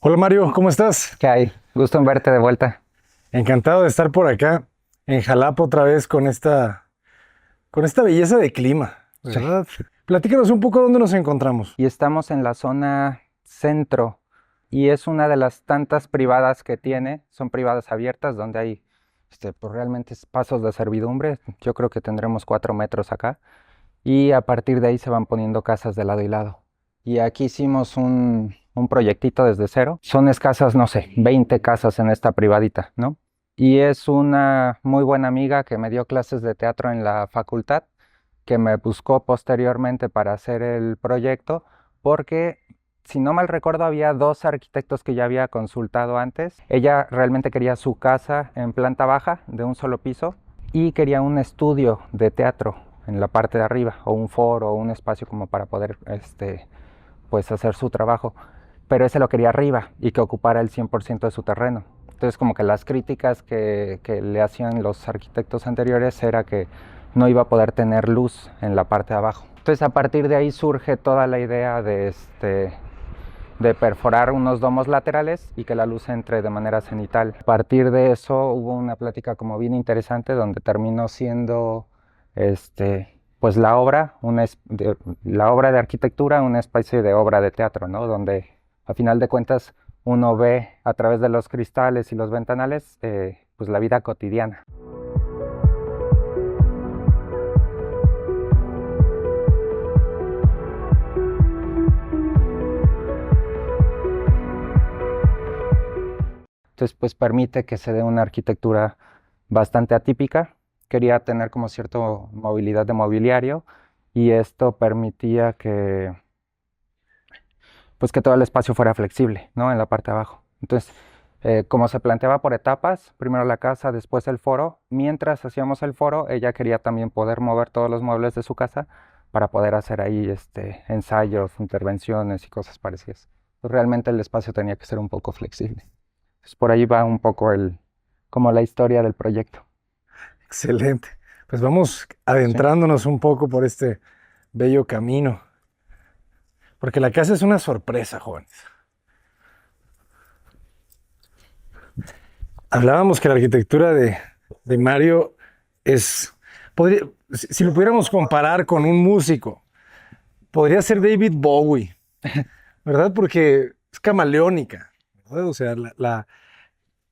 Hola Mario, ¿cómo estás? ¿Qué hay? Gusto en verte de vuelta. Encantado de estar por acá en Jalapa otra vez con esta belleza de clima, Sí. ¿verdad? Platícanos un poco dónde nos encontramos. Y estamos en la zona centro y es una de las tantas privadas que tiene. Son privadas abiertas donde hay pues realmente pasos de servidumbre. Yo creo que tendremos 4 metros acá y a partir de ahí se van poniendo casas de lado y lado. Y aquí hicimos un proyectito desde cero. Son escasas, no sé, 20 casas en esta privadita, ¿no? Y es una muy buena amiga que me dio clases de teatro en la facultad, que me buscó posteriormente para hacer el proyecto, porque si no mal recuerdo había dos arquitectos que ya había consultado antes. Ella realmente quería su casa en planta baja de un solo piso y quería un estudio de teatro en la parte de arriba, o un foro, o un espacio como para poder pues hacer su trabajo, pero ese lo quería arriba y que ocupara el 100% de su terreno. Entonces como que las críticas que le hacían los arquitectos anteriores era que no iba a poder tener luz en la parte de abajo. Entonces a partir de ahí surge toda la idea de perforar unos domos laterales y que la luz entre de manera cenital. A partir de eso hubo una plática como bien interesante donde terminó siendo pues la obra de arquitectura, una especie de obra de teatro, ¿no? Donde a final de cuentas uno ve a través de los cristales y los ventanales pues la vida cotidiana. Entonces, pues permite que se dé una arquitectura bastante atípica. Quería tener como cierta movilidad de mobiliario y esto permitía pues que todo el espacio fuera flexible, ¿no? En la parte de abajo. Entonces, como se planteaba por etapas, primero la casa, después el foro. Mientras hacíamos el foro, ella quería también poder mover todos los muebles de su casa para poder hacer ahí ensayos, intervenciones y cosas parecidas. Pues realmente el espacio tenía que ser un poco flexible. Pues por ahí va un poco como la historia del proyecto. Excelente. Pues vamos Sí. adentrándonos un poco por este bello camino, porque la casa es una sorpresa, jóvenes. Hablábamos que la arquitectura de Mario es, si lo pudiéramos comparar con un músico, podría ser David Bowie, ¿verdad? Porque es camaleónica, ¿verdad? O sea,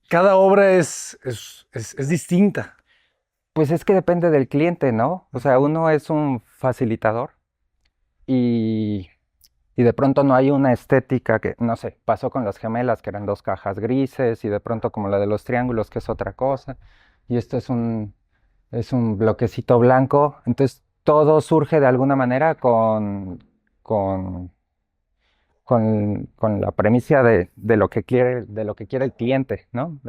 cada obra es distinta. Pues es que depende del cliente, ¿no? O sea, uno es un facilitador y, y de pronto no hay una estética que, no sé, pasó con las gemelas, que eran dos cajas grises, y de pronto como la de los triángulos, que es otra cosa, y esto es un bloquecito blanco. Entonces todo surge de alguna manera con, con la premisa de lo que quiere el cliente, ¿no?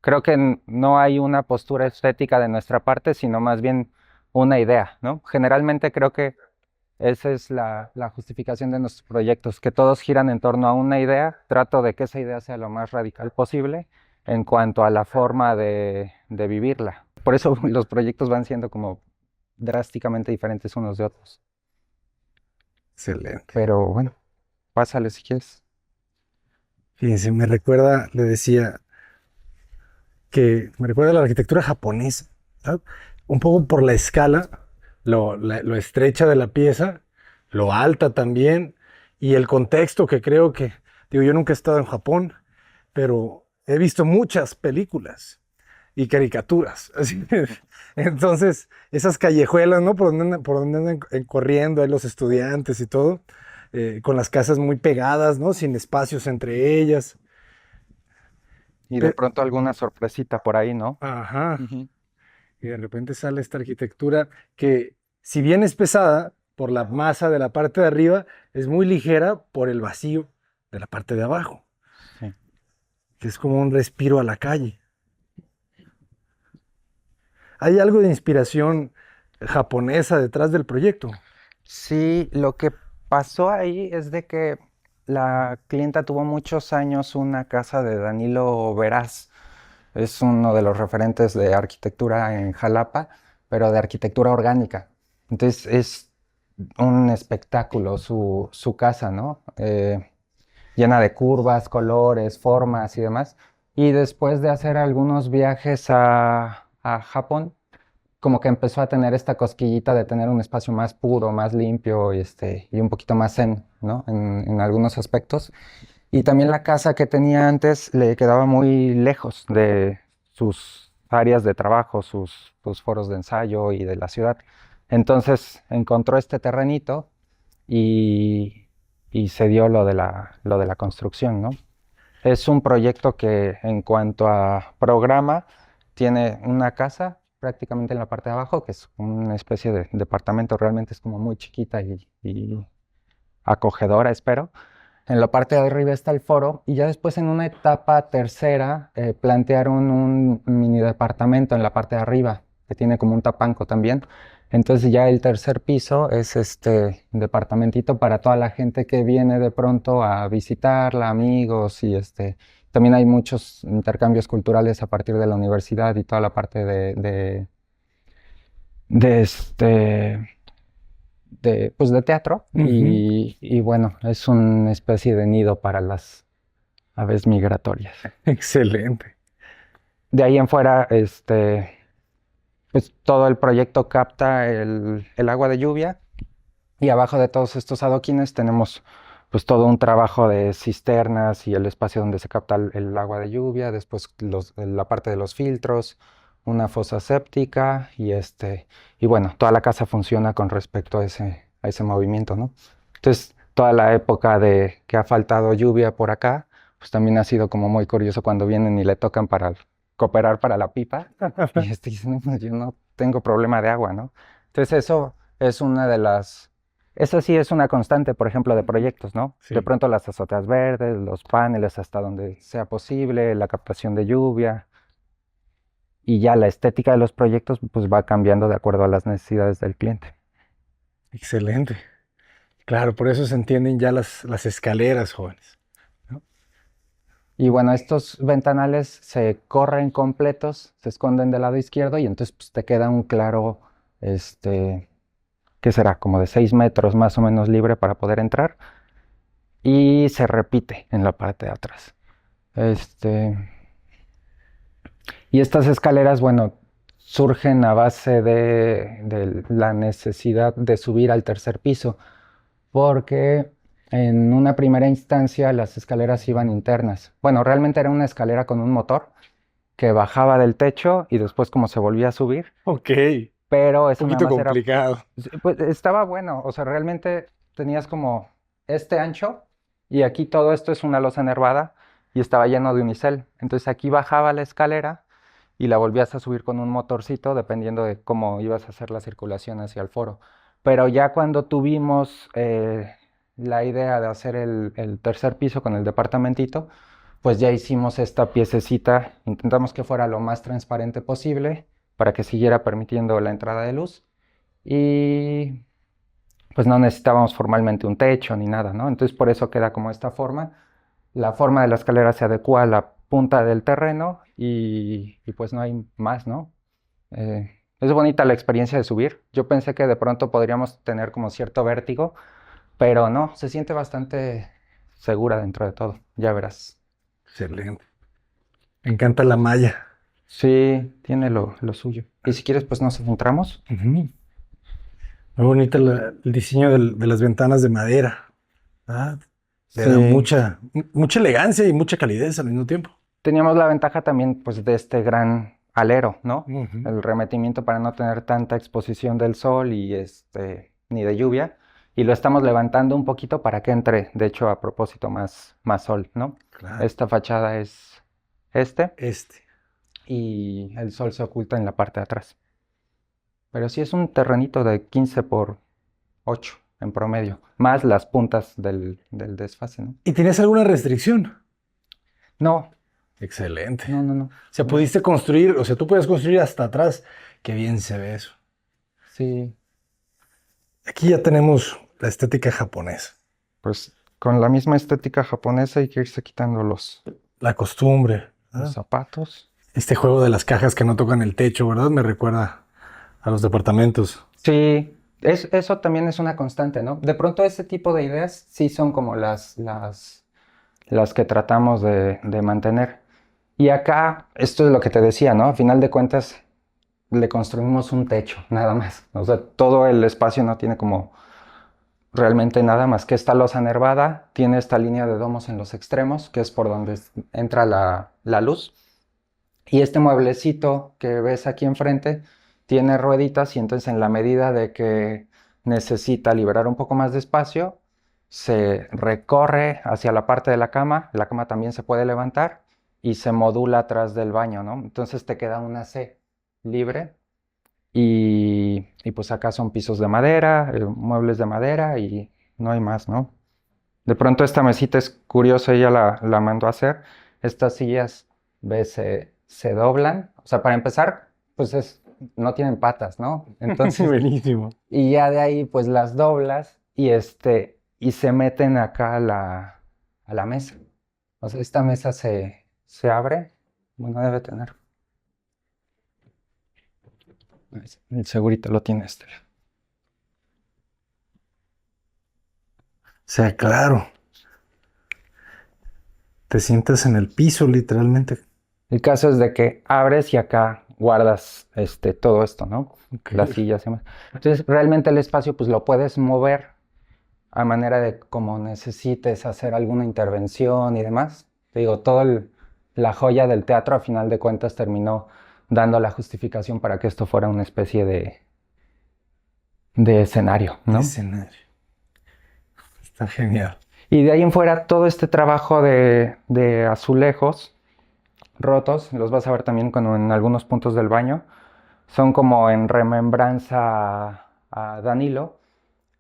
Creo que no hay una postura estética de nuestra parte, sino más bien una idea, ¿no? Generalmente creo que esa es la justificación de nuestros proyectos, que todos giran en torno a una idea. Trato de que esa idea sea lo más radical posible en cuanto a la forma de vivirla. Por eso los proyectos van siendo como drásticamente diferentes unos de otros. Excelente. Pero bueno, pásale si quieres. Fíjense, le decía que me recuerda a la arquitectura japonesa, ¿verdad? Un poco por la escala, lo estrecha de la pieza, lo alta también, y el contexto que creo que, digo, yo nunca he estado en Japón, pero he visto muchas películas y caricaturas. Así. Entonces, esas callejuelas, ¿no? Por donde andan corriendo ahí los estudiantes y todo, con las casas muy pegadas, ¿no? Sin espacios entre ellas. Y de Pe- pronto alguna sorpresita por ahí, ¿no? Ajá. Ujú. Y de repente sale esta arquitectura que, si bien es pesada por la masa de la parte de arriba, es muy ligera por el vacío de la parte de abajo, Sí. que es como un respiro a la calle. ¿Hay algo de inspiración japonesa detrás del proyecto? Sí, lo que pasó ahí es de que la clienta tuvo muchos años una casa de Danilo Veraz. Es uno de los referentes de arquitectura en Jalapa, pero de arquitectura orgánica. Entonces es un espectáculo su casa, ¿no? llena de curvas, colores, formas y demás. Y después de hacer algunos viajes a Japón, como que empezó a tener esta cosquillita de tener un espacio más puro, más limpio y un poquito más zen, ¿no? En algunos aspectos. Y también la casa que tenía antes le quedaba muy lejos de sus áreas de trabajo, sus foros de ensayo y de la ciudad. Entonces encontró este terrenito y, y se dio lo de la construcción, ¿no? Es un proyecto que en cuanto a programa tiene una casa prácticamente en la parte de abajo, que es una especie de departamento, realmente es como muy chiquita y acogedora, espero. En la parte de arriba está el foro y ya después en una etapa tercera plantearon un mini departamento en la parte de arriba que tiene como un tapanco también. Entonces ya el tercer piso es este departamentito para toda la gente que viene de pronto a visitarla, amigos también hay muchos intercambios culturales a partir de la universidad y toda la parte de pues de teatro Ujú. y bueno, es una especie de nido para las aves migratorias. Excelente. De ahí en fuera, pues todo el proyecto capta el agua de lluvia y abajo de todos estos adoquines tenemos pues todo un trabajo de cisternas y el espacio donde se capta el agua de lluvia, después la parte de los filtros, una fosa séptica y bueno, toda la casa funciona con respecto a ese movimiento, ¿no? Entonces, toda la época de que ha faltado lluvia por acá, pues también ha sido como muy curioso cuando vienen y le tocan para cooperar para la pipa y dicen, "No, pues, yo no tengo problema de agua, ¿no?" Entonces, eso es una de las esa sí es una constante, por ejemplo, de proyectos, ¿no? De Sí, pronto las azoteas verdes, los paneles hasta donde sea posible, la captación de lluvia y ya la estética de los proyectos pues va cambiando de acuerdo a las necesidades del cliente. excelente. Claro, por eso se entienden ya las escaleras, jóvenes, ¿no? Y bueno, estos ventanales se corren completos, se esconden del lado izquierdo y entonces pues, te queda un claro, este, ¿qué será? Como de 6 metros más o menos libre para poder entrar y se repite en la parte de atrás. Este, Y estas escaleras, bueno, surgen a base de la necesidad de subir al tercer piso, porque en una primera instancia las escaleras iban internas. Bueno, realmente era una escalera con un motor que bajaba del techo y después como se volvía a subir, Ok, un pero eso nada poquito más era, complicado. sí, pues estaba bueno, o sea, realmente tenías como este ancho y aquí todo esto es una losa enervada y estaba lleno de unicel. Entonces aquí bajaba la escalera y la volvías a subir con un motorcito dependiendo de cómo ibas a hacer la circulación hacia el foro. Pero ya cuando tuvimos la idea de hacer el tercer piso con el departamentito, pues ya hicimos esta piececita, intentamos que fuera lo más transparente posible para que siguiera permitiendo la entrada de luz y pues no necesitábamos formalmente un techo ni nada, ¿no? Entonces por eso queda como esta forma. La forma de la escalera se adecua a la punta del terreno y pues no hay más, ¿no? Es bonita la experiencia de subir. Yo pensé que de pronto podríamos tener como cierto vértigo, pero no, se siente bastante segura dentro de todo, ya verás. Excelente. Me encanta la malla. Sí, tiene lo suyo. Y si quieres, pues nos centramos. Ujú. Muy bonito el diseño de las ventanas de madera. Ah, le da Sí, mucha elegancia y mucha calidez al mismo tiempo. teníamos la ventaja también pues de este gran alero, ¿no? Ujú. El remetimiento para no tener tanta exposición del sol y ni de lluvia. Y lo estamos levantando un poquito para que entre, de hecho, a propósito, más sol, ¿no? Claro. Esta fachada es este Este. y el sol se oculta en la parte de atrás. Pero sí es un terrenito de 15 por 8 en promedio, más las puntas del desfase, ¿no? ¿Y tienes alguna restricción? No, Excelente. no, no, no. O sea, No. pudiste construir, o sea, tú puedes construir hasta atrás. Qué bien se ve eso. Sí, Aquí ya tenemos la estética japonesa. pues con la misma estética japonesa hay que irse quitando La costumbre, los ¿verdad? zapatos. Este juego de las cajas que no tocan el techo, ¿verdad? Me recuerda a los departamentos. Sí, eso también es una constante, ¿no? De pronto ese tipo de ideas sí son como las las que tratamos de mantener. Y acá, esto es lo que te decía, ¿no? A final de cuentas, le construimos un techo, nada más. O sea, todo el espacio no tiene como realmente nada más que esta losa nervada, tiene esta línea de domos en los extremos, que es por donde entra la luz. Y este mueblecito que ves aquí enfrente tiene rueditas y entonces en la medida de que necesita liberar un poco más de espacio, se recorre hacia la parte de la cama también se puede levantar y se modula atrás del baño, ¿no? Entonces te queda una C libre y pues acá son pisos de madera, muebles de madera y no hay más, ¿no? De pronto esta mesita es curiosa, ella la mandó a hacer. Estas sillas, ves, se doblan. O sea, para empezar, pues no tienen patas, ¿no? Entonces, Buenísimo. y ya de ahí pues las doblas y se meten acá a la mesa. O sea, esta mesa se abre. Bueno, debe tener. El segurito lo tiene este. O sea, claro, te sientas en el piso literalmente. El caso es de que abres y acá guardas todo esto, ¿no? Ok. Las sillas y demás. Entonces, realmente el espacio pues lo puedes mover a manera de como necesites hacer alguna intervención y demás. Te digo, la joya del teatro a final de cuentas terminó dando la justificación para que esto fuera una especie de escenario, ¿no? Escenario. Está genial. Y de ahí en fuera todo este trabajo de azulejos rotos, los vas a ver también en algunos puntos del baño, son como en remembranza a Danilo,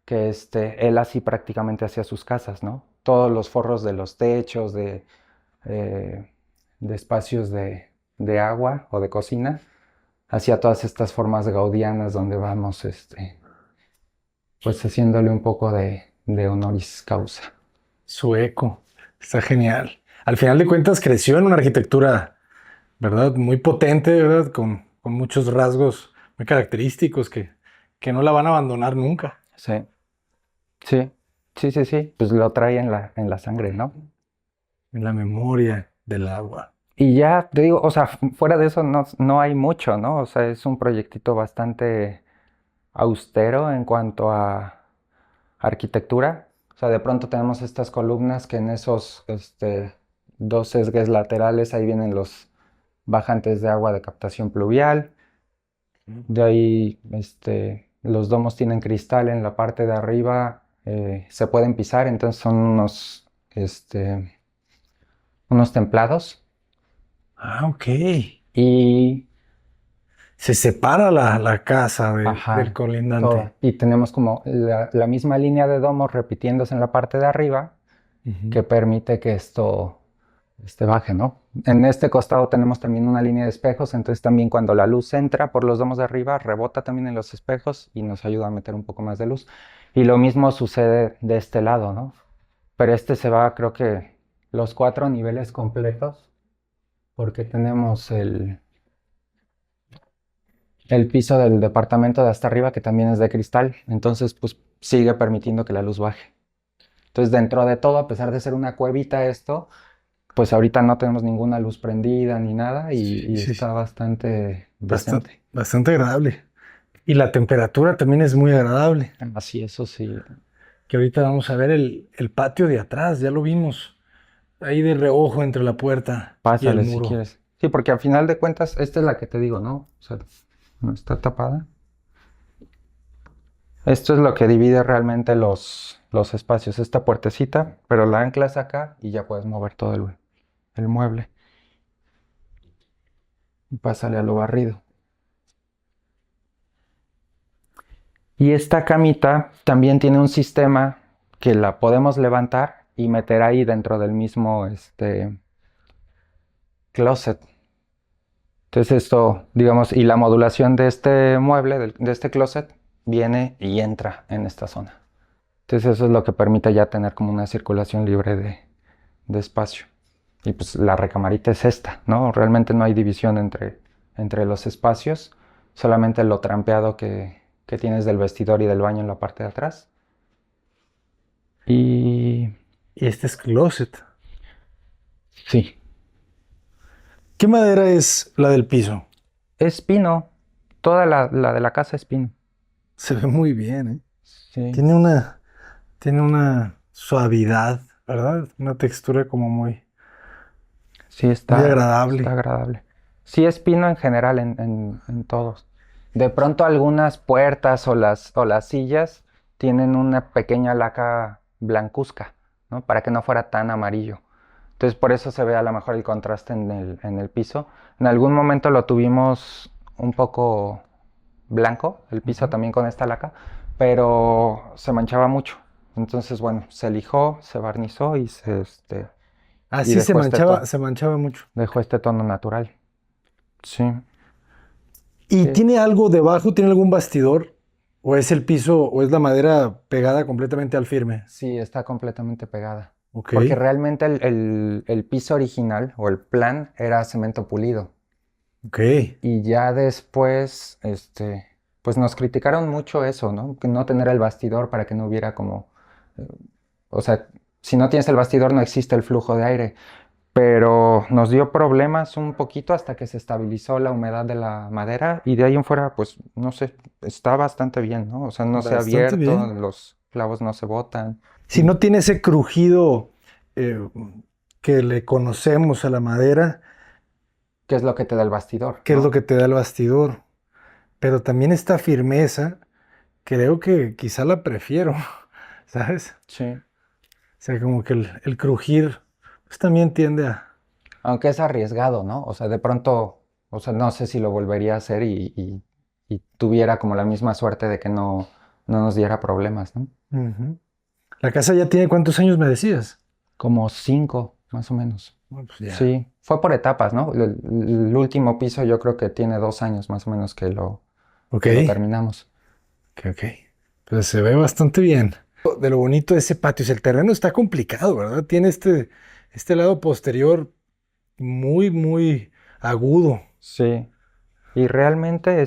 que él así prácticamente hacía sus casas, ¿no? Todos los forros de los techos, eh, de espacios de agua o de cocina, hacía todas estas formas gaudianas donde vamos, pues haciéndole un poco de honoris causa. Sueco. Está genial. Al final de cuentas creció en una arquitectura, ¿verdad? Muy potente, ¿verdad? Con muchos rasgos muy característicos que no la van a abandonar nunca. Sí, sí, sí, sí, sí, pues lo trae en la sangre, ¿no? En la memoria del agua. Y ya te digo, o sea, fuera de eso no hay mucho, ¿no? O sea, es un proyectito bastante austero en cuanto a arquitectura. O sea, de pronto tenemos estas columnas que en esos dos esgues laterales ahí vienen los bajantes de agua de captación pluvial. De ahí los domos tienen cristal en la parte de arriba, se pueden pisar, entonces son unos templados. Ah, ok. Y Se separa la casa del ajá, colindante. todo. Y tenemos como la misma línea de domos repitiéndose en la parte de arriba Ujú. que permite que esto baje, ¿no? En este costado tenemos también una línea de espejos, entonces también cuando la luz entra por los domos de arriba, rebota también en los espejos y nos ayuda a meter un poco más de luz. Y lo mismo sucede de este lado, ¿no? Pero se va, creo que los 4 niveles completos, porque tenemos el piso del departamento de hasta arriba que también es de cristal, entonces pues sigue permitiendo que la luz baje. Entonces dentro de todo, a pesar de ser una cuevita esto, pues ahorita no tenemos ninguna luz prendida ni nada y Sí, está bastante decente. bastante agradable. Y la temperatura también es muy agradable. Así, eso sí. Que ahorita vamos a ver el patio de atrás, ya lo vimos. Ahí de reojo entre la puerta y el Pásale si muro. quieres. Sí, porque al final de cuentas, esta es la que te digo, ¿no? O sea, no está tapada. Esto es lo que divide realmente los espacios, esta puertecita, pero la anclas acá y ya puedes mover todo el mueble. Y pásale a lo barrido. Y esta camita también tiene un sistema que la podemos levantar y meter ahí dentro del mismo closet. Entonces esto, digamos, y la modulación de este mueble, de este closet, viene y entra en esta zona. Entonces eso es lo que permite ya tener como una circulación libre de espacio. Y pues la recamarita es esta, ¿no? Realmente no hay división entre los espacios, solamente lo trampeado que tienes del vestidor y del baño en la parte de atrás. Y Y este es closet. Sí. ¿Qué madera es la del piso? Es pino. Toda la de la casa es pino. Se ve muy bien, ¿eh? Sí. Tiene una suavidad, ¿verdad? Una textura como Sí, muy está agradable. agradable. Sí, es pino en general en todos. De pronto algunas puertas o las sillas tienen una pequeña laca blancuzca, ¿no? Para que no fuera tan amarillo. Entonces por eso se ve a lo mejor el contraste en el piso. En algún momento lo tuvimos un poco blanco, el piso Ujú. también con esta laca, pero se manchaba mucho. Entonces, bueno, se lijó, se barnizó y Así dejó este tono. se manchaba mucho. Dejó este tono natural. Sí, ¿Y sí. tiene algo debajo? ¿Tiene algún bastidor? ¿O es el piso o es la madera pegada completamente al firme? Sí, está completamente pegada. Ok, Porque realmente el piso original o el plan era cemento pulido. ok. Y ya después, pues nos criticaron mucho eso, ¿no? Que no tener el bastidor para que no hubiera como, eh, o sea, si no tienes el bastidor no existe el flujo de aire. Pero nos dio problemas un poquito hasta que se estabilizó la humedad de la madera y de ahí en fuera, pues, no sé, está bastante bien, ¿no? O sea, no se ha Bastante abierto, bien. los clavos no se botan. Si no tiene ese crujido eh, que le conocemos a la madera, ¿Qué es lo que te da el bastidor, ¿qué es lo no? que te da el bastidor? Pero también esta firmeza, creo que quizá la prefiero, ¿sabes? Sí. O sea, como que el crujir, pues también tiende a... Aunque es arriesgado, ¿no? O sea, de pronto, o sea, no sé si lo volvería a hacer y tuviera como la misma suerte de que no nos diera problemas, ¿no? Ujú. La casa ya tiene cuántos años me decías. Como 5, más o menos. Bueno, pues ya. Sí, fue por etapas, ¿no? El último piso yo creo que tiene 2 años más o menos que lo, Ok, que lo terminamos. ok. Pues se ve bastante bien. De lo bonito de ese patio, es el terreno está complicado, ¿verdad? Tiene este lado posterior muy agudo. Sí, y realmente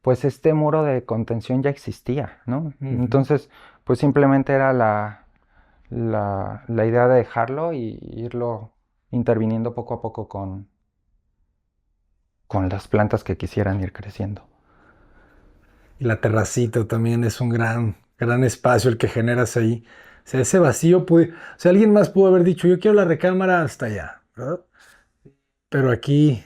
pues este muro de contención ya existía, ¿no? Ujú. Entonces, pues simplemente era la idea de dejarlo y irlo interviniendo poco a poco con las plantas que quisieran ir creciendo. Y la terracita también es un gran espacio el que generas ahí. O sea, ese vacío puede, o sea, alguien más pudo haber dicho, yo quiero la recámara hasta allá, ¿verdad? Pero aquí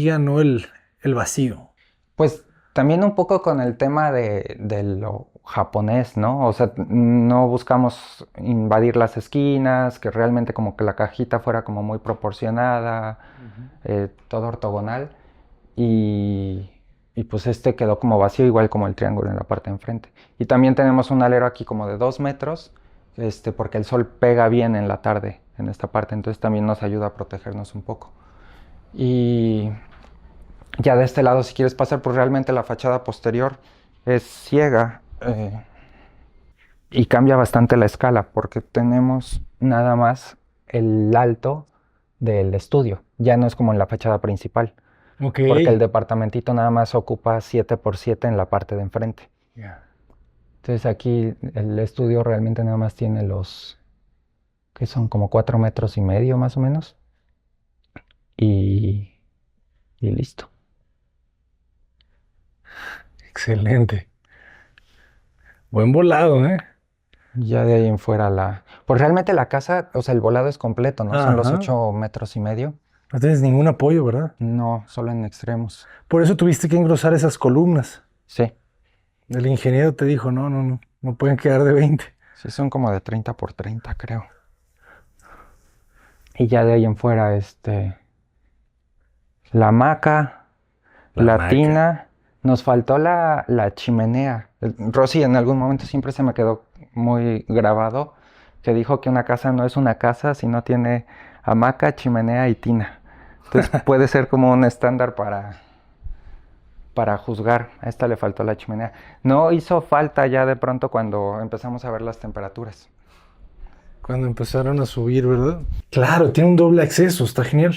ganó el vacío. Pues también un poco con el tema de lo japonés, ¿no? O sea, no buscamos invadir las esquinas, que realmente como que la cajita fuera como muy proporcionada, Ujú. todo ortogonal. Y, y pues este quedó como vacío, igual como el triángulo en la parte de enfrente. Y también tenemos un alero aquí como de 2 metros, porque el sol pega bien en la tarde en esta parte, entonces también nos ayuda a protegernos un poco. Y ya de este lado, si quieres pasar, pues realmente la fachada posterior es ciega y cambia bastante la escala porque tenemos nada más el alto del estudio. Ya no es como en la fachada principal, Ok. porque el departamentito nada más ocupa 7 por 7 en la parte de enfrente. Ya. Entonces aquí el estudio realmente nada más tiene que son como 4 metros y medio más o menos, y, y listo. Excelente. Buen volado, ¿eh? Ya de ahí en fuera Pues realmente la casa, o sea, el volado es completo, ¿no? Son los Ajá. 8 metros y medio. No tienes ningún apoyo, ¿verdad? No, solo en extremos. Por eso tuviste que engrosar esas columnas. Sí, El ingeniero te dijo, no pueden quedar de 20. sí son como de 30 por 30, creo. Y ya de ahí en fuera, la hamaca, La la hamaca. tina. Nos faltó la chimenea. Rosy en algún momento siempre se me quedó muy grabado que dijo que una casa no es una casa si no tiene hamaca, chimenea y tina. Entonces puede ser como un estándar para juzgar. A esta le faltó la chimenea. No hizo falta ya de pronto cuando empezamos a ver las temperaturas. Cuando empezaron a subir, ¿verdad? Claro, tiene un doble acceso, está genial.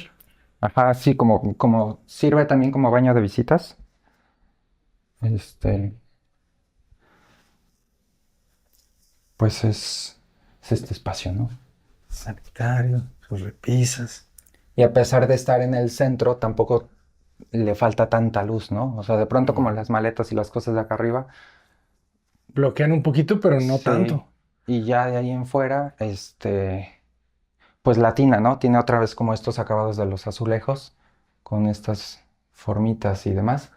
Ajá, sí, como sirve también como baño de visitas. Este, pues es este espacio, ¿no? Sanitario. los repisas. Y a pesar de estar en el centro, tampoco le falta tanta luz, ¿no? O sea, de pronto como las maletas y las cosas de acá arriba, Bloquean un poquito, pero no sí. tanto. Y ya de ahí en fuera, pues la tina, ¿no? Tiene otra vez como estos acabados de los azulejos, con estas formitas y demás,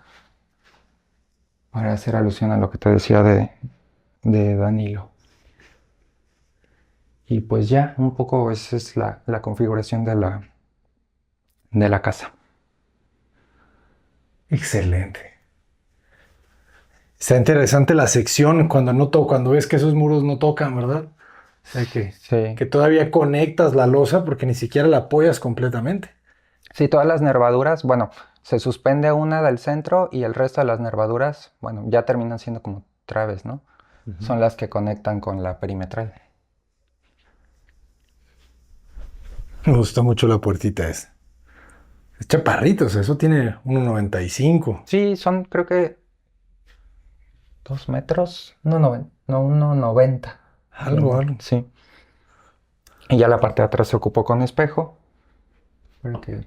para hacer alusión a lo que te decía de Danilo. Y pues ya, un poco esa es la configuración de la casa. Excelente. Está interesante la sección cuando ves que esos muros no tocan, ¿verdad? O sea Sí. que todavía conectas la losa porque ni siquiera la apoyas completamente. Sí, todas las nervaduras, bueno, se suspende una del centro y el resto de las nervaduras, bueno, ya terminan siendo como traves, ¿no? Son las que conectan con la perimetral. Me gustó mucho la puertita esa. Es chaparrito, o sea, eso tiene 1,95. Sí, son creo que 2 metros, no, 1,90. Algo, algo. Sí. Y ya la parte de atrás se ocupó con espejo, para que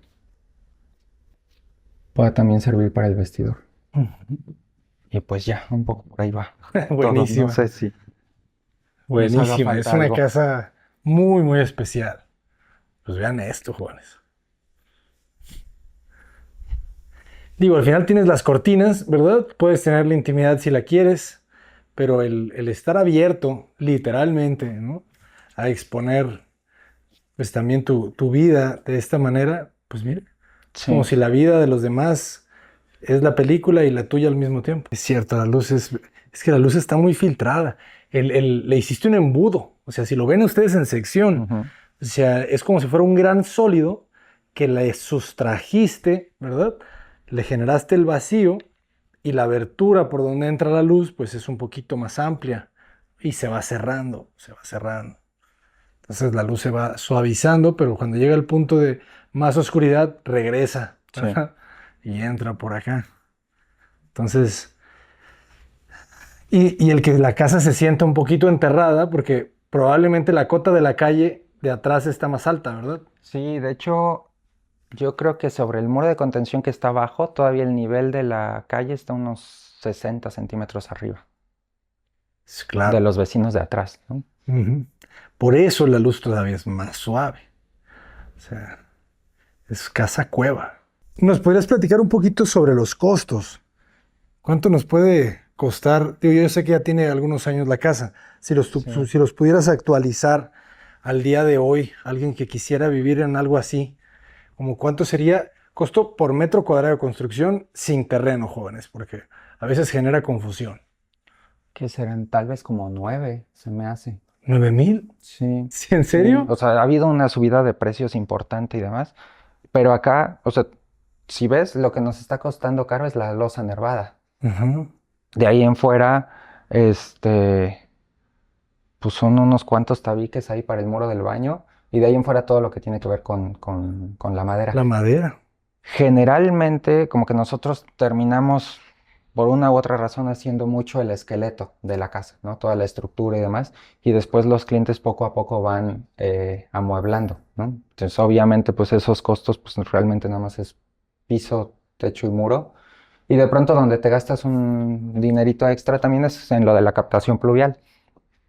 pueda también servir para el vestidor. Y pues ya, un poco por ahí va. Todo, no Buenísima. sé si nos haga Buenísima. falta Es una algo. casa muy, muy especial. Pues vean esto, jóvenes. Digo, al final tienes las cortinas, ¿verdad? Puedes tener la intimidad si la quieres, pero el estar abierto, literalmente, ¿no? A exponer, pues también tu vida de esta manera, pues mira, es como Sí. si la vida de los demás es la película y la tuya al mismo tiempo. Es cierto, es que la luz está muy filtrada. Le hiciste un embudo, o sea, si lo ven ustedes en sección, Ujú. o sea, es como si fuera un gran sólido que le sustrajiste, ¿verdad? Le generaste el vacío y la abertura por donde entra la luz, pues es un poquito más amplia y se va cerrando, se va cerrando. Entonces la luz se va suavizando, pero cuando llega el punto de más oscuridad, regresa, Sí. ¿verdad? Y entra por acá. Entonces, y el que la casa se sienta un poquito enterrada, porque probablemente la cota de la calle de atrás está más alta, ¿verdad? Sí, de hecho, yo creo que sobre el muro de contención que está abajo, todavía el nivel de la calle está unos 60 centímetros arriba Sí, de claro. los vecinos de atrás, ¿no? Ujú. Por eso la luz todavía es más suave. O sea, es casa cueva. ¿Nos podrías platicar un poquito sobre los costos? ¿Cuánto nos puede costar? Digo, yo sé que ya tiene algunos años la casa. Sí. Si los pudieras actualizar al día de hoy, alguien que quisiera vivir en algo así, ¿como cuánto sería costo por metro cuadrado de construcción sin terreno, jóvenes? Porque a veces genera confusión. ¿Qué serán? Tal vez como 9, se me hace. ¿9,000? Sí, ¿Sí, en sí. serio? O sea, ha habido una subida de precios importante y demás, pero acá, o sea, si ves, lo que nos está costando caro es la losa nervada. Ajá. De ahí en fuera, pues son unos cuantos tabiques ahí para el muro del baño y de ahí en fuera todo lo que tiene que ver con la madera. La madera. Generalmente, como que nosotros terminamos por una u otra razón haciendo mucho el esqueleto de la casa, ¿no? Toda la estructura y demás, y después los clientes poco a poco van amueblando, ¿no? Entonces, obviamente, pues esos costos, pues realmente nada más es piso, techo y muro. Y de pronto donde te gastas un dinerito extra también es en lo de la captación pluvial,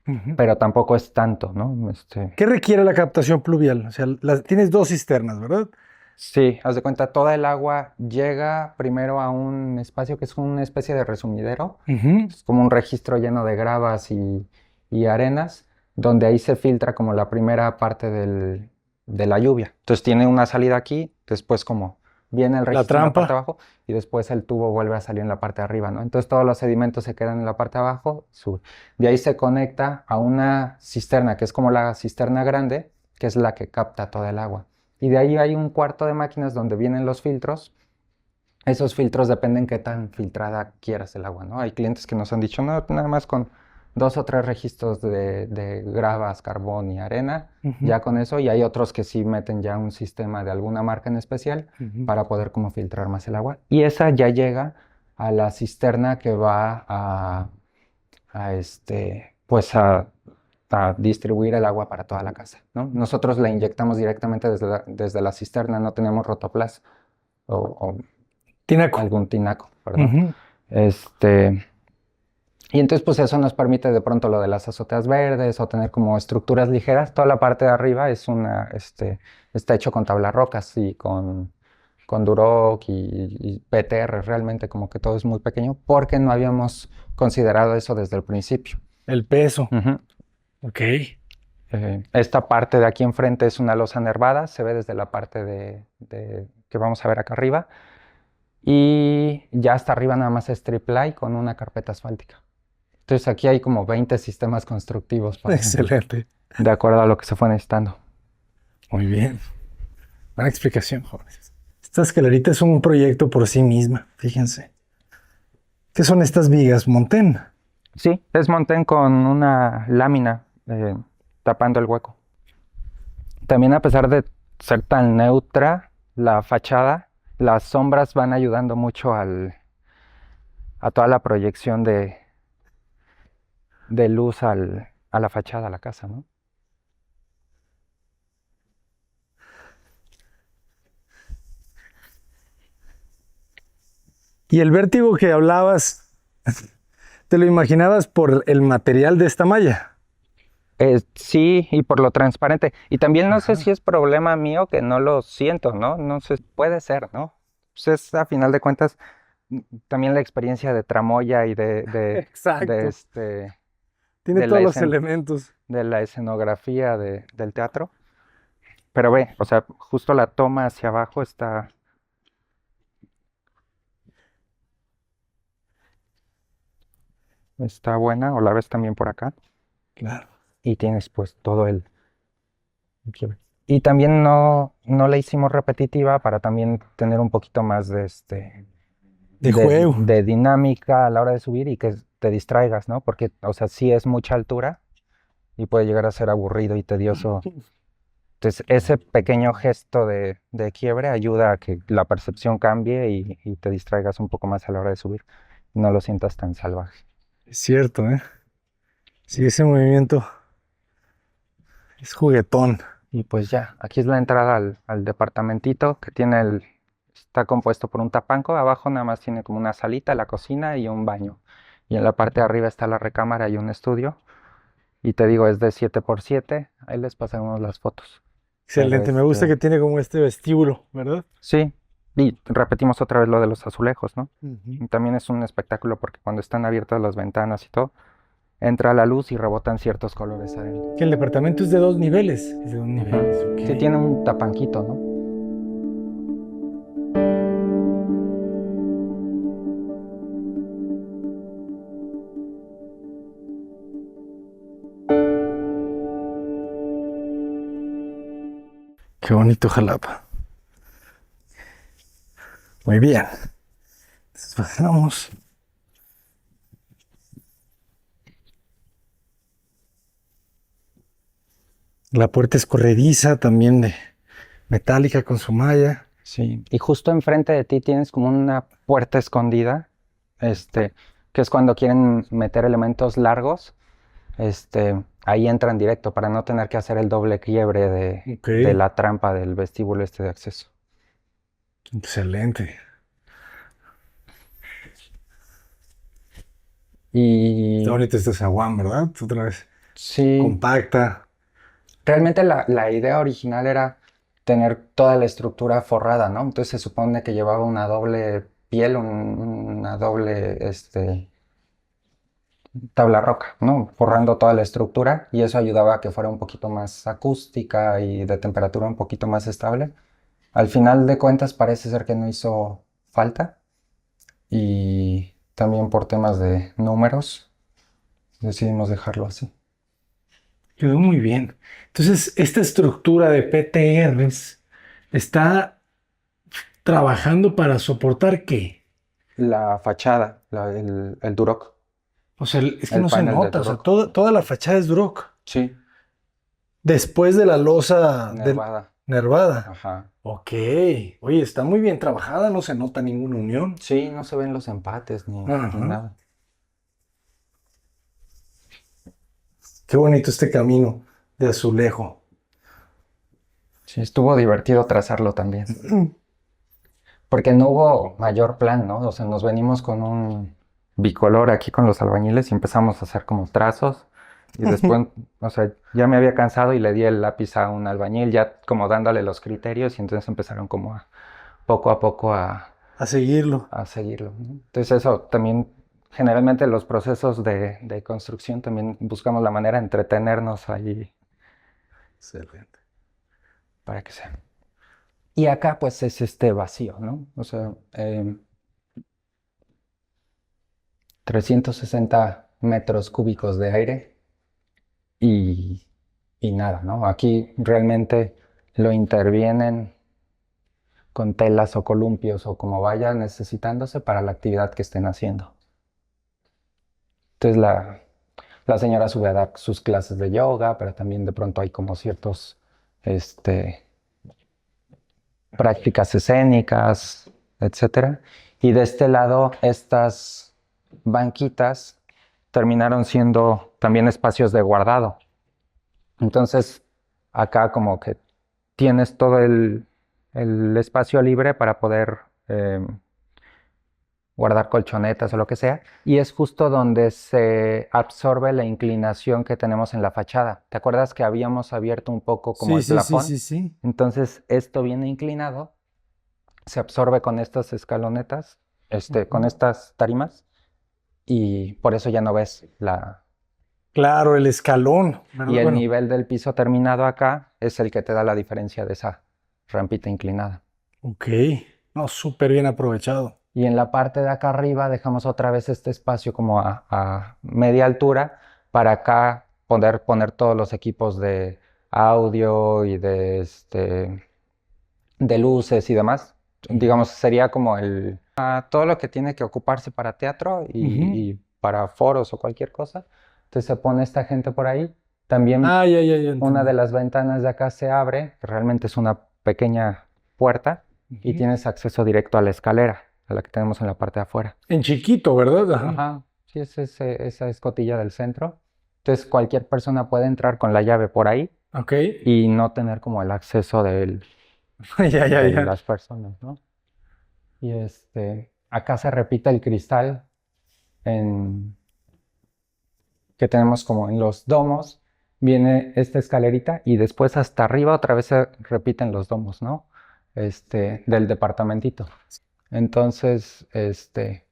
Ujú. pero tampoco es tanto, ¿no? ¿Qué requiere la captación pluvial? O sea, tienes dos cisternas, ¿verdad? Sí, haz de cuenta, toda el agua llega primero a un espacio que es una especie de resumidero, Ujú. es como un registro lleno de gravas y arenas, donde ahí se filtra como la primera parte de la lluvia. Entonces tiene una salida aquí, después como viene el La registro en la parte de trampa. abajo y después el tubo vuelve a salir en la parte de arriba, ¿no? Entonces todos los sedimentos se quedan en la parte de abajo, de ahí se conecta a una cisterna, que es como la cisterna grande, que es la que capta toda el agua. Y de ahí hay un cuarto de máquinas donde vienen los filtros. Esos filtros dependen qué tan filtrada quieras el agua, ¿no? Hay clientes que nos han dicho, no, nada más con 2 o 3 registros de gravas, carbón y arena, Ujú, ya con eso. Y hay otros que sí meten ya un sistema de alguna marca en especial ujú. para poder como filtrar más el agua. Y esa ya llega a la cisterna que va pues a distribuir el agua para toda la casa, ¿no? Nosotros la inyectamos directamente desde la cisterna, no tenemos rotoplas o Tinaco. algún tinaco, perdón. Ujú. Y entonces pues eso nos permite de pronto lo de las azoteas verdes o tener como estructuras ligeras. Toda la parte de arriba está hecho con tablas rocas y con Duroc y PTR, realmente como que todo es muy pequeño porque no habíamos considerado eso desde el principio. El peso. Ujú. Ok. Esta parte de aquí enfrente es una losa nervada, se ve desde la parte que vamos a ver acá arriba. Y ya hasta arriba nada más es triple con una carpeta asfáltica. Entonces aquí hay como 20 sistemas constructivos Excelente. de acuerdo a lo que se fue necesitando. Muy bien. Buena explicación, jóvenes. Esta escalerita es un proyecto por sí misma, fíjense. ¿Qué son estas vigas? Montén. Sí, es montén con una lámina tapando el hueco. También a pesar de ser tan neutra la fachada, las sombras van ayudando mucho a toda la proyección de luz a la fachada, a la casa, ¿no? Y el vértigo que hablabas, ¿te lo imaginabas por el material de esta malla? Sí, y por lo transparente. Y también no sé si es problema mío que no lo siento, ¿no? No sé, puede ser, ¿no? Pues es a final de cuentas también la experiencia de tramoya y Exacto. Tiene de todos los elementos. de la escenografía del teatro. Pero ve, o sea, justo la toma hacia abajo está buena, o la ves también por acá. Claro. Y tienes pues todo el quiebre. Y también no la hicimos repetitiva para también tener un poquito más De juego. de dinámica a la hora de subir y que te distraigas, ¿no? Porque, o sea, sí es mucha altura y puede llegar a ser aburrido y tedioso. Entonces, ese pequeño gesto de quiebre ayuda a que la percepción cambie y te distraigas un poco más a la hora de subir. No lo sientas tan salvaje. Es cierto, ¿eh? Sí, ese movimiento es juguetón. Y pues ya, aquí es la entrada al departamentito que está compuesto por un tapanco. Abajo nada más tiene como una salita, la cocina y un baño. Y en la parte de arriba está la recámara y un estudio. Y te digo, es de 7x7. Ahí les pasamos las fotos. Pero Excelente. Me gusta que tiene como este vestíbulo, ¿verdad? sí, y repetimos otra vez lo de los azulejos, ¿no? Ujú. Y también es un espectáculo porque cuando están abiertas las ventanas y todo, entra la luz y rebotan ciertos colores adentro. Que el departamento es de 2 niveles. Es de 2 niveles, Ujú. Sí, ok. tiene un tapanquito, ¿no? Qué bonito Jalapa. Muy bien. Entonces bajamos. La puerta es corrediza, también de metálica con su malla. Sí. Y justo enfrente de ti tienes como una puerta escondida, este, que es cuando quieren meter elementos largos, ahí entran directo para no tener que hacer el doble quiebre Ok. de la trampa del vestíbulo de acceso. Excelente. Está Y bonito este zaguán, ¿verdad? Otra vez. sí, Compacta. realmente la idea original era tener toda la estructura forrada, ¿no? Entonces se supone que llevaba una doble piel, una doble, tabla roca, ¿no? Forrando toda la estructura y eso ayudaba a que fuera un poquito más acústica y de temperatura un poquito más estable. Al final de cuentas parece ser que no hizo falta y también por temas de números decidimos dejarlo así. Quedó muy bien. Entonces, esta estructura de PTRs está trabajando para soportar ¿qué? La fachada, el Duroc, O sea, es que el no se panel de nota. O sea, Duroc. toda la fachada es Duroc. Sí, Después de la losa nervada. nervada. Ajá. Ok. Oye, está muy bien trabajada, no se nota ninguna unión. Sí, no se ven los empates ni Ajá. nada. Qué bonito este camino de azulejo. Sí, estuvo divertido trazarlo también. Porque no hubo mayor plan, ¿no? O sea, nos venimos con un bicolor aquí con los albañiles y empezamos a hacer como trazos. Y después, o sea, ya me había cansado y le di el lápiz a un albañil, ya como dándole los criterios, y entonces empezaron como poco a poco A seguirlo. a seguirlo, ¿no? Entonces eso también, generalmente los procesos de construcción también buscamos la manera de entretenernos ahí Excelente. para que sea. Y acá pues es este vacío, ¿no? O sea, 360 metros cúbicos de aire y, y nada, ¿no? Aquí realmente lo intervienen con telas o columpios o como vaya necesitándose para la actividad que estén haciendo. Entonces la señora sube a dar sus clases de yoga, pero también de pronto hay como ciertos, este, prácticas escénicas, etcétera. Y de este lado, estas banquitas terminaron siendo también espacios de guardado. Entonces, acá como que tienes todo el espacio libre para poder guardar colchonetas o lo que sea, y es justo donde se absorbe la inclinación que tenemos en la fachada. ¿Te acuerdas que habíamos abierto un poco como Sí, el sí, sí, plafón? sí, sí. Entonces, esto viene inclinado, se absorbe con estas escalonetas, con Ujú. estas tarimas, y por eso ya no ves la... Claro, el escalón, Y ¿verdad? el Bueno, nivel del piso terminado acá es el que te da la diferencia de esa rampita inclinada. ok. No, súper bien aprovechado. Y en la parte de acá arriba dejamos otra vez este espacio como a media altura para acá poder poner todos los equipos de audio y de luces y demás. Ujú. Digamos, sería como todo lo que tiene que ocuparse para teatro Ujú. y para foros o cualquier cosa. Entonces se pone esta gente por ahí. También Ah, ya, ya, ya una entendí. de las ventanas de acá se abre, que realmente es una pequeña puerta, y Ujú. tienes acceso directo a la escalera, a la que tenemos en la parte de afuera. En chiquito, ¿verdad? Ajá. Ajá, sí, esa escotilla del centro. Entonces cualquier persona puede entrar con la llave por ahí Ok. y no tener como el acceso Ya, ya, de ya. las personas, ¿no? Y acá se repite el cristal en, que tenemos como en los domos. Viene esta escalerita y después hasta arriba otra vez se repiten los domos, ¿no? Del departamentito. Entonces,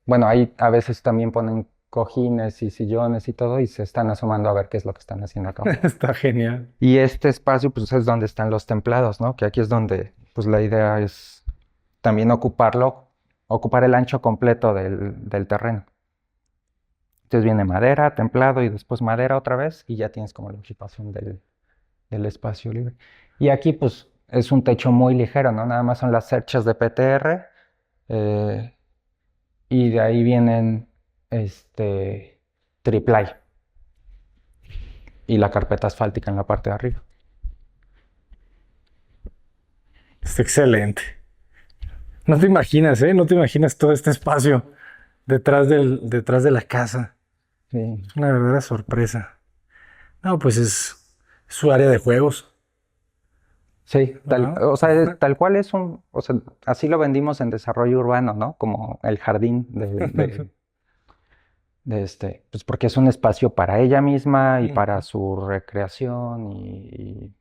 bueno, ahí a veces también ponen cojines y sillones y todo y se están asomando a ver qué es lo que están haciendo acá abajo. Está genial. Y este espacio, pues es donde están los templados, ¿no? Que aquí es donde, pues la idea es también ocupar el ancho completo del terreno. Entonces viene madera, templado y después madera otra vez y ya tienes como la ocupación del espacio libre. Y aquí, pues, es un techo muy ligero, ¿no? Nada más son las cerchas de PTR. eh, y de ahí vienen triplay y la carpeta asfáltica en la parte de arriba. Está excelente. No te imaginas, ¿eh? No te imaginas todo este espacio detrás de la casa. Sí, Es una verdadera sorpresa. No, pues es su área de juegos. sí, ¿Verdad? o sea, tal cual o sea, así lo vendimos en desarrollo urbano, ¿no? Como el jardín pues porque es un espacio para ella misma y para Ujú. su recreación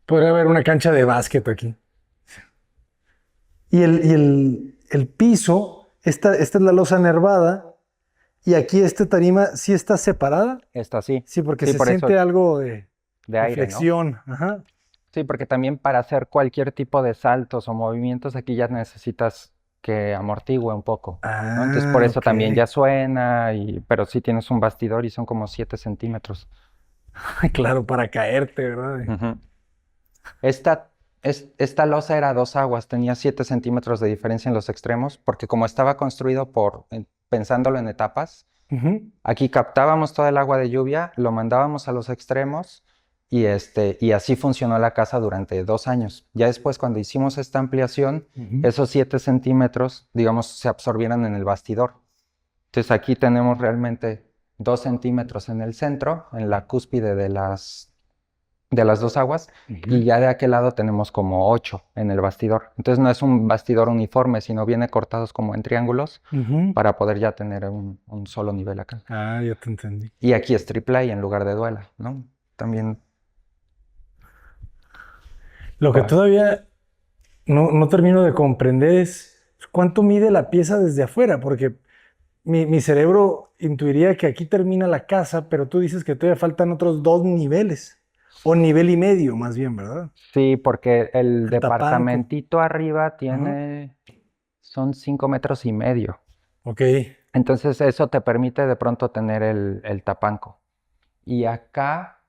Podría haber una cancha de básquet aquí. Y el piso, esta es la losa nervada, y aquí esta tarima sí está separada. está así. Sí, porque Sí, se por eso siente algo de, de de aire, ¿no? flexión. Ajá. Sí, porque también para hacer cualquier tipo de saltos o movimientos aquí ya necesitas que amortigüe un poco, ¿no? Entonces por Ah, eso ok. también ya suena, pero sí tienes un bastidor y son como 7 centímetros. Claro, para caerte, ¿verdad? Ujú. Esta, esta losa era a dos aguas, tenía 7 centímetros de diferencia en los extremos, porque como estaba construido pensándolo en etapas, Ujú. aquí captábamos toda el agua de lluvia, lo mandábamos a los extremos y así funcionó la casa durante 2 años. Ya después, cuando hicimos esta ampliación, Ujú. esos 7 centímetros, digamos, se absorbieron en el bastidor. Entonces aquí tenemos realmente 2 centímetros en el centro, en la cúspide de las dos aguas, y ya de aquel lado tenemos como 8 en el bastidor. Entonces no es un bastidor uniforme, sino viene cortados como en triángulos para poder ya tener un solo nivel acá. Ah, ya te entendí. Y aquí es triple en lugar de duela, ¿no? También. Lo que todavía no termino de comprender es cuánto mide la pieza desde afuera, porque mi cerebro intuiría que aquí termina la casa, pero tú dices que todavía faltan otros 2 niveles, o nivel y medio más bien, ¿verdad? Sí, porque el El tapanco. departamentito arriba Ajá. son 5,5 metros. Ok. Entonces eso te permite de pronto tener el tapanco. Y acá,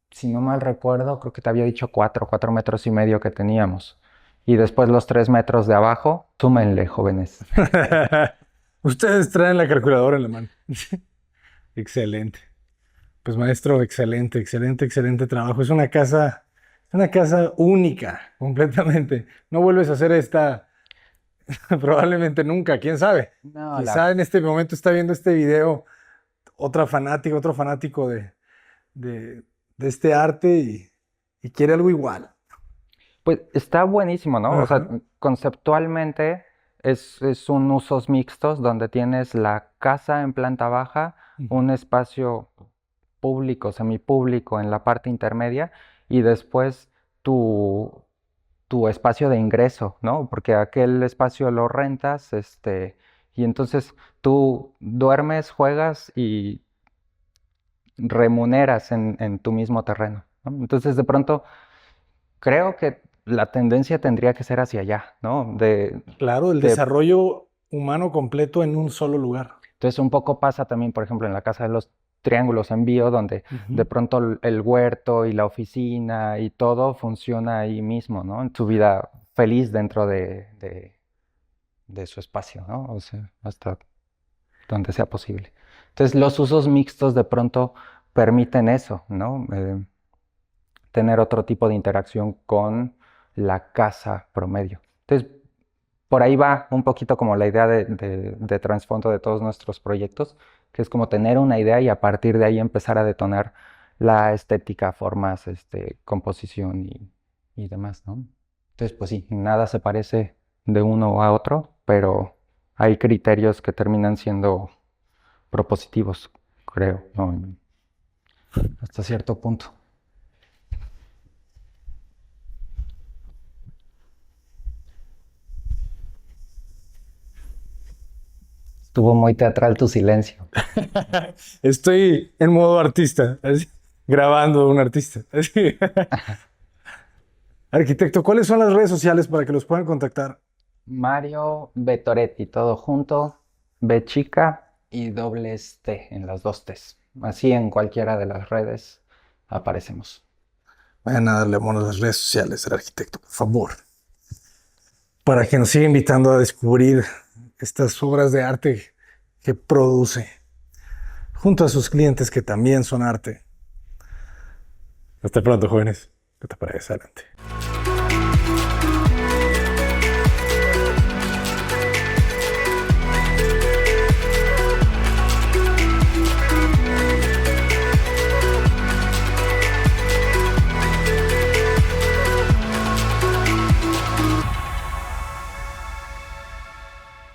si no mal recuerdo, creo que te había dicho 4,5 metros que teníamos. Y después los 3 metros de abajo, súmenle, jóvenes. Ustedes traen la calculadora en la mano. Excelente. Pues maestro, excelente, excelente, excelente trabajo. Es una casa única, completamente. No vuelves a hacer esta probablemente nunca, quién sabe. No, Quizá en este momento está viendo este video otra fanática, otro fanático de, de este arte y quiere algo igual. pues está buenísimo, ¿no? O sea, Ajá. conceptualmente es un usos mixtos donde tienes la casa en planta baja, un espacio público, semipúblico en la parte intermedia y después tu, tu espacio de ingreso, ¿no? Porque aquel espacio lo rentas, y entonces tú duermes, juegas y remuneras en tu mismo terreno, ¿no? Entonces, de pronto, creo que la tendencia tendría que ser hacia allá, ¿no? Claro, el De desarrollo humano completo en un solo lugar. Entonces un poco pasa también, por ejemplo, en la Casa de los Triángulos en Bio, donde de Ujú. pronto el huerto y la oficina y todo funciona ahí mismo, ¿no? En su vida feliz dentro de su espacio, ¿no? O sea, hasta donde sea posible. Entonces los usos mixtos de pronto permiten eso, ¿no? Tener otro tipo de interacción con la casa promedio. Entonces, por ahí va un poquito como la idea de trasfondo de todos nuestros proyectos, que es como tener una idea y a partir de ahí empezar a detonar la estética, formas, composición y demás, ¿no? Entonces, pues sí, nada se parece de uno a otro, pero hay criterios que terminan siendo propositivos, creo, ¿no? Hasta cierto punto. Estuvo muy teatral tu silencio. Estoy en modo artista, así, grabando a un artista. Así. Arquitecto, ¿cuáles son las redes sociales para que los puedan contactar? Mario Bettoretti, todo junto, B chica y doble T en las dos T's. Así en cualquiera de las redes aparecemos. Vayan a darle amor a las redes sociales del arquitecto, por favor. Para que nos siga invitando a descubrir estas obras de arte que produce, junto a sus clientes que también son arte. Hasta pronto, jóvenes. Que te parece adelante.